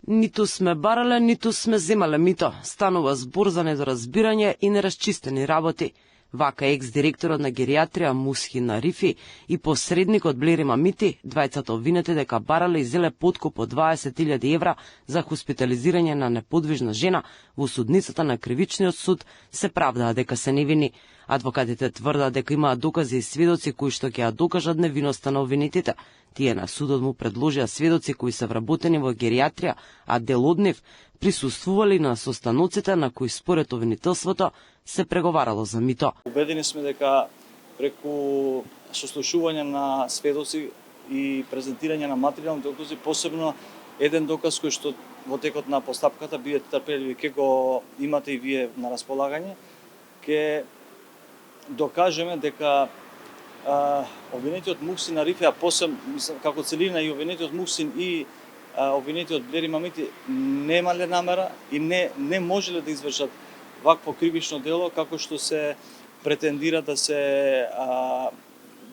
Ниту сме барале, ниту сме земале мито. Станува збор за недоразбирање и нерасчистени работи. Вака екс-директорот на гериатрија Мусхин Арифи и посредникот Блери Мамити, двајцата обвинети дека барале и зеле подкуп од 20.000 евра за хоспитализирање на неподвижна жена во судницата на Кривичниот суд, се правдаа дека се невини. Адвокатите тврдат дека имаат докази и сведоци кои што ќе ја докажат невиноста на обвинетите. Тие на судот му предложија сведоци кои се вработени во гериатрија, а дел од нив присуствували на состаноците на кои според обвинителството се преговарало за мито. Убедени сме дека преку сослушување на сведоци и презентирање на материјални докази, посебно еден доказ кој што во текот на постапката бидете трпеливи, ќе го имате и вие на располагање, ќе докажеме дека обвинетиот Мухсин Арифи, а посебно како целина и обвинетиот Мухсин и обвинетиот Блери Мамити немале намера и не можеле да извршат вакво кривично дело како што се претендира да се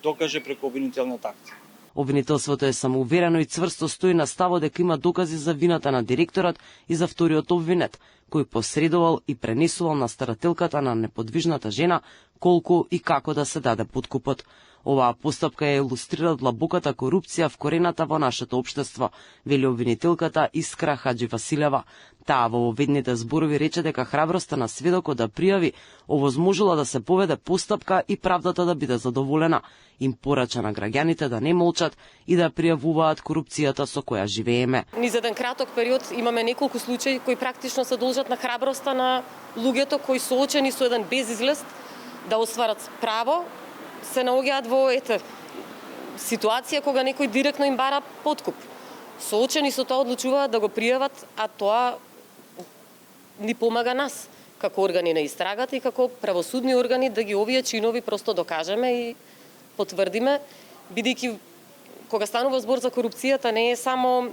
докаже преку обвинителниот акт. Обвинителството е самоуверено и цврсто стои на ставот дека има докази за вината на директорот и за вториот обвинет, кој посредувал и пренесувал на старателката на неподвижната жена колку и како да се даде подкупот. Оваа постапка ја илустрира длабоката корупција вкорената во нашето општество, вели обвинителката Искра Хаджи Василева. Таа во оведните зборови рече дека храброста на сведокот да пријави овозможила да се поведе постапка и правдата да биде задоволена. Им порача на граѓаните да не молчат и да пријавуваат корупцијата со која живееме. Низ еден краток период имаме неколку случаи кои практично се должат на храброста на луѓето кои соочени со еден безизлез да остварат право, се наоѓаат во ситуација кога некој директно им бара подкуп. Соочени со тоа одлучуваат да го пријават, а тоа ни помага нас како органи на истрагата и како правосудни органи да ги овие чинови просто докажеме и потврдиме, бидејќи кога станува збор за корупцијата не е само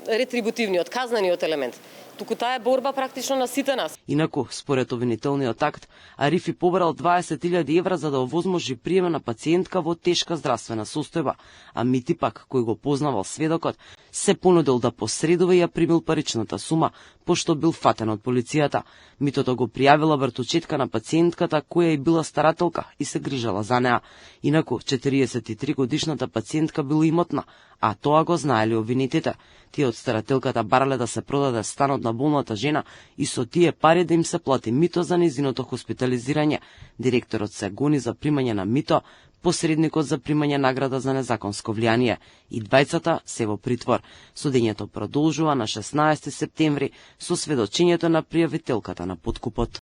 ретрибутивниот, казнениот елемент, туку таа е борба практично на сите нас. Инаку, според обвинителниот акт, Арифи побрал 20.000 евра за да овозможи приема на пациентка во тешка здравствена состојба, а Мити пак, кој го познавал сведокот, се понудил да посредува и ја примил паричната сума, пошто бил фатен од полицијата. Митото го пријавила врточетка на пациентката која и била старателка и се грижала за неа. Инаку, 43 годишната пациентка била имотна, а тоа го знаеле обвинетите. Тие од старателката барале да се продаде станот на болната жена и со тие пари да им се плати мито за нејзиното хоспитализирање. Директорот се гони за примање на мито, посредникот за примање награда за незаконско влијание. И двајцата се во притвор. Судењето продолжува на 16 септември со сведочењето на пријавителката на подкупот.